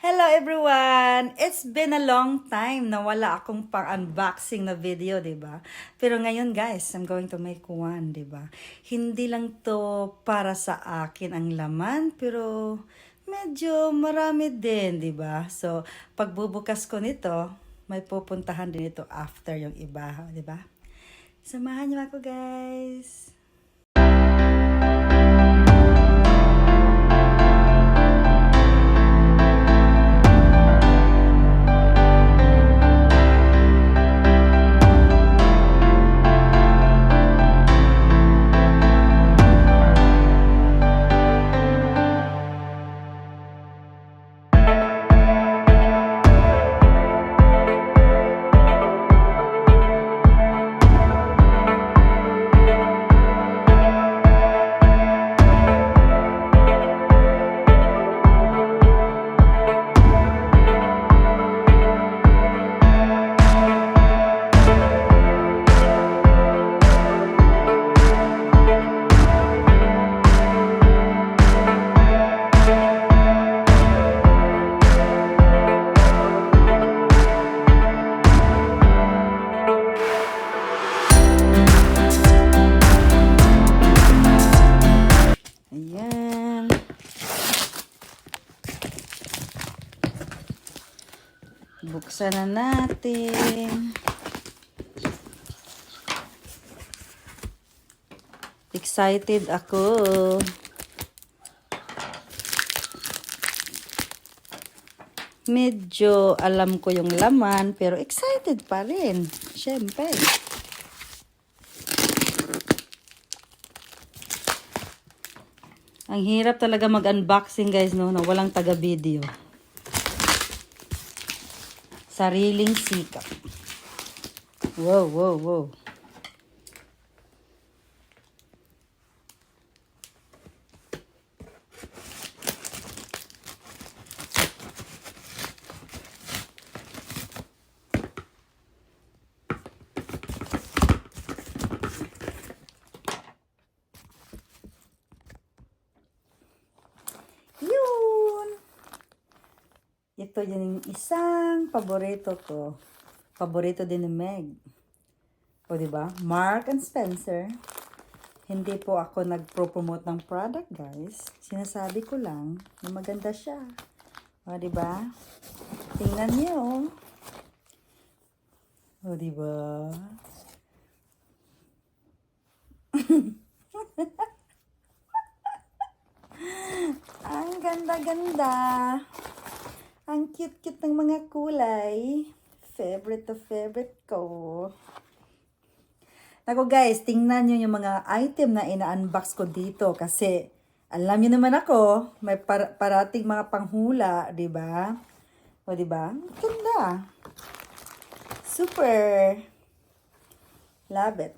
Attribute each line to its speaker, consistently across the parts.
Speaker 1: Hello everyone! It's been a long time na wala akong pang-unboxing na video, di ba? Pero ngayon guys, I'm going to make one, di ba? Hindi lang to para sa akin ang laman, pero medyo marami din, di ba? So, pagbubukas ko nito, may pupuntahan din ito after yung iba, di ba? Samahan niyo ako guys! Ayan. Buksan na natin. Excited ako. Medyo alam ko yung laman, pero excited pa rin. Siyempre. Ang hirap talaga mag-unboxing guys, no, na walang taga-video. Sariling sikap. Wow, wow, wow. Ito yung isang paborito ko. Paborito din ni Meg. O diba? Mark and Spencer. Hindi po ako nag-promote ng product, guys. Sinasabi ko lang na maganda siya. O diba? Tingnan niyo. O diba? Ang ganda-ganda. Ang cute-cute ng mga kulay. Favorite to favorite ko. Naku guys, tingnan nyo yung mga item na ina-unbox ko dito. Kasi, alam nyo naman ako, may parating mga panghula, di ba? O di ba? Ganda. Super. Love it.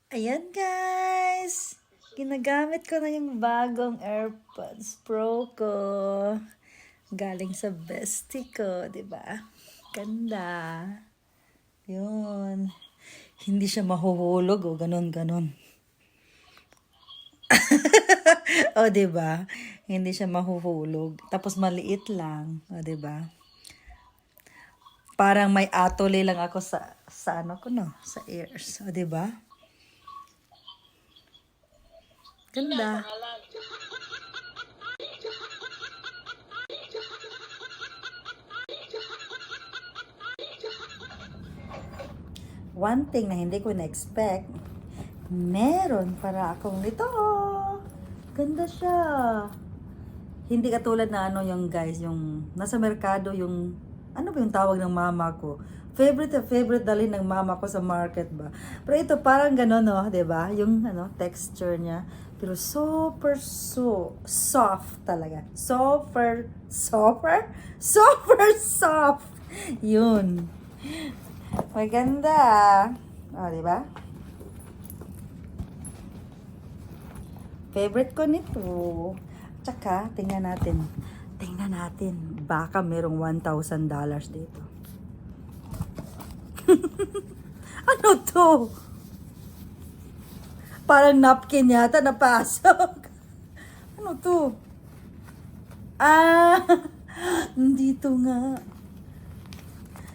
Speaker 1: Ayan guys, ginagamit ko na yung bagong AirPods Pro ko. Galing sa bestie ko, di ba? Ganda. Yun. Hindi siya mahuhulog o ganon-ganon. O, di ba? Hindi siya mahuhulog. Tapos maliit lang, o di ba? Parang may atole lang ako sa ano ko no, sa ears, o di ba? Ganda. One thing na hindi ko na-expect, meron para akong nito. Ganda siya. Hindi katulad na ano yung guys, yung nasa merkado yung, ano ba yung tawag ng mama ko? Favorite dalhin ng mama ko sa market ba. Pero ito parang gano'n, no, 'di ba? Yung ano, texture niya, pero super soft talaga. Super soft. Yun. Maganda. Oh, 'di ba? Favorite ko nito. Tsaka tingnan natin. Tingnan natin. Baka merong $1,000 dito. Ano to? Parang napkin yata napasok. Ano to? Ah, dito nga.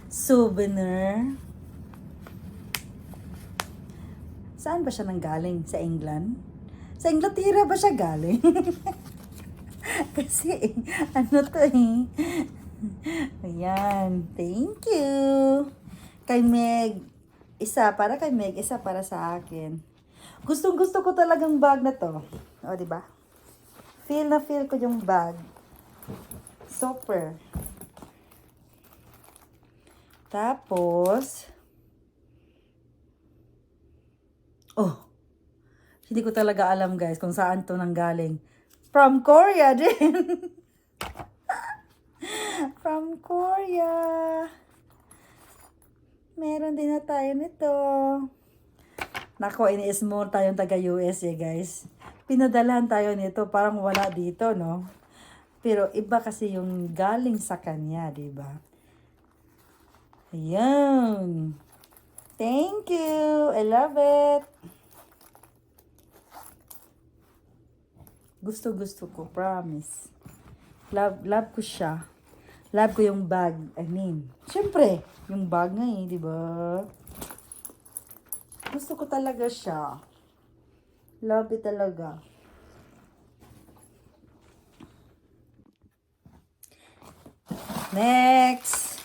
Speaker 1: Souvenir. Saan ba siya nanggaling? Sa England? Sa Inglaterra ba siya galing? Kasi, ano to eh. Ayan. Thank you. Kay Meg. Isa para kay Meg, isa para sa akin. Gustong gusto ko talagang bag na to. O, diba? Feel na feel ko yung bag. Super. Tapos, oh, hindi ko talaga alam guys kung saan to nanggaling. From Korea din. From Korea. Meron din na tayo nito. Nako, ini-small tayong taga-US eh guys. Pinadalahan tayo nito, parang wala dito, no? Pero iba kasi yung galing sa kanya, di ba? Ayan. Thank you. I love it. Gusto ko, promise. Love ko siya. Love ko yung bag. I mean, syempre, yung bag nga eh, di ba? Gusto ko talaga siya. Love it talaga. Next.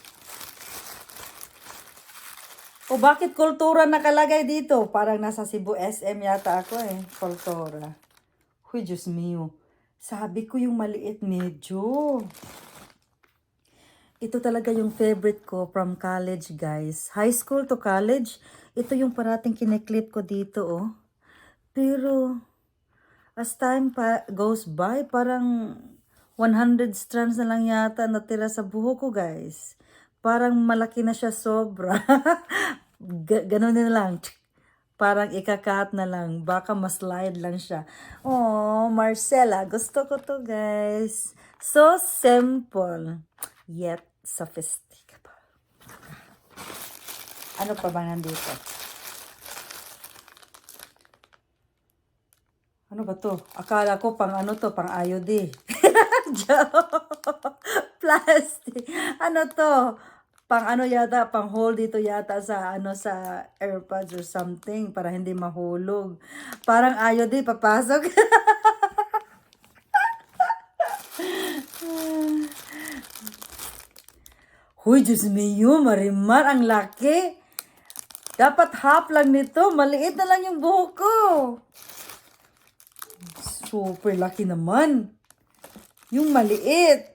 Speaker 1: O bakit kultura nakalagay dito? Parang nasa Cebu SM yata ako eh. Kultura. Huy, Diyos mio. Sabi ko yung maliit medyo. Ito talaga yung favorite ko from college, guys. High school to college. Ito yung parating kiniklip ko dito, oh. Pero, as time goes by, parang 100 strands na lang yata natira sa buhok ko, guys. Parang malaki na siya sobra. Ganun na lang. Parang ikakat na lang. Baka mas-slide lang siya. Oh, Marcella. Gusto ko to, guys. So simple. Yet sophisticated. Ano pa ba nandito? Ano ba to? Akala ko pang ano to, pang IOD. Plastic. Ano to? Pang ano yata, pang hold dito yata sa ano sa AirPods or something para hindi mahulog. Parang IOD papasok. Huy, Diyos mio, Marimar, ang laki. Dapat half lang nito. Maliit na lang yung buhok ko. Super laki naman. Yung maliit.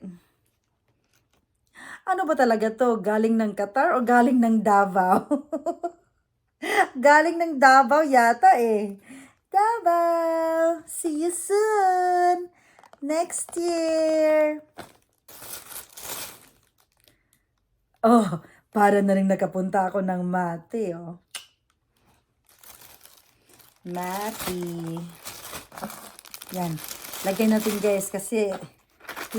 Speaker 1: Ano ba talaga to? Galing ng Qatar o galing ng Davao? Galing ng Davao yata eh. Davao! See you soon! Next year! Oh, para na rin nakapunta ako ng Mati, oh. Mati. Yan. Lagay natin guys kasi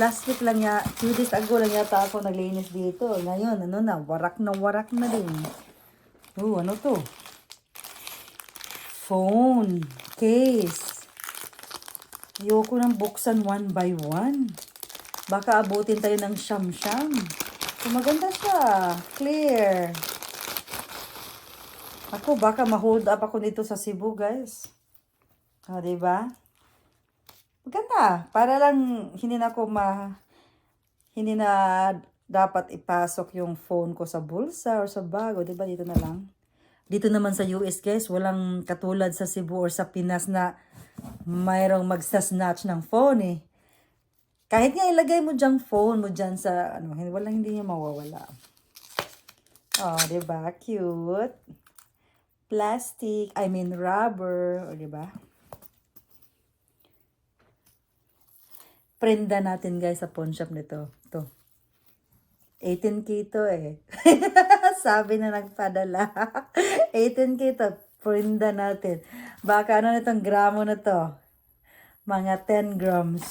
Speaker 1: last week lang 2 days ago lang yata ako naglinis dito. Ngayon, ano na, warak na din. Oh, ano to? Phone. Case. Ayoko nang buksan one by one. Baka abutin tayo ng siyam-siyam. So, maganda siya. Clear. Ako, baka ma-hold up ako nito sa Cebu, guys. O, diba? Maganda. Para lang hindi na dapat ipasok yung phone ko sa bulsa or sa bag. O, diba? Dito na lang. Dito naman sa US, guys, walang katulad sa Cebu or sa Pinas na mayroong magsasnatch ng phone, eh. Kahit nga ilagay mo dyan phone mo dyan sa, ano, hindi niya mawawala. Oh, diba? Cute. Plastic, rubber, o diba? Prenda natin guys sa pawn shop nito. Ito. 18K to eh. Sabi na nagpadala. 18K to. Prenda natin. Baka ano na itong gramo na to? Mga 10 grams.